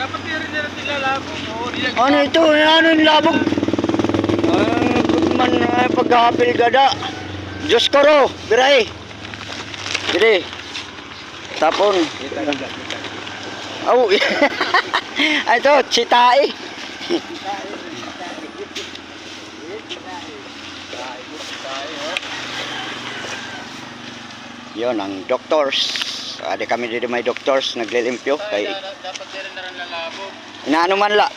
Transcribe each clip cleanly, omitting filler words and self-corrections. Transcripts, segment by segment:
Dapat nila tilalabog. Ano ito? Ano yung labog? Gutman na paghapil gada. Diyos ko ro, biray. Biri. Tapon. Oh. Ito, chitai. Yon ang doctors. Ada kami dito may doctors naglilimpyo kay Dapat rin na rin lalabog. inaano man la.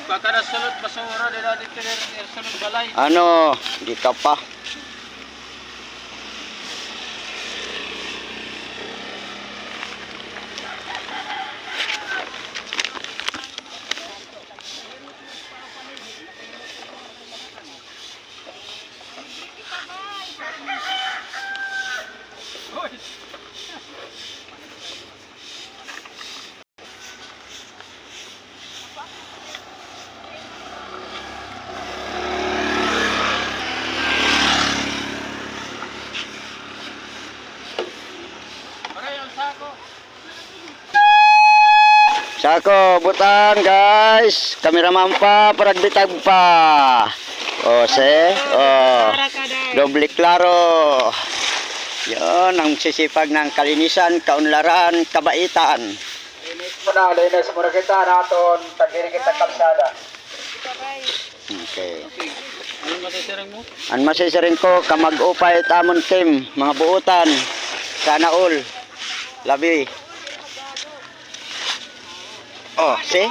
Baka nasunod basura nila dito rin sunod balay. Ano, di ka pa. Sako, butan guys. Kameraman pa, paragbitag pa. O, se. O, doble klaro. Yon ang sisipag ng kalinisan, kaunlaran, kabaitan. Linis mo na kita naton. Tagiri kita kalsada. Okay. Anong masisiring mo? Ang masisiring ko, kamag-upay tamon team, mga buutan. Sana all. Labi. Oh, see?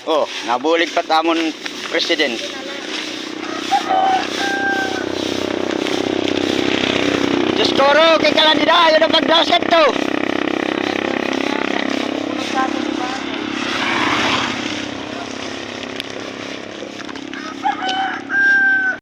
Oh, nabulig pa tamon president. Oh. Diyos ko ro, kay kalandida, yun ang magdaset to.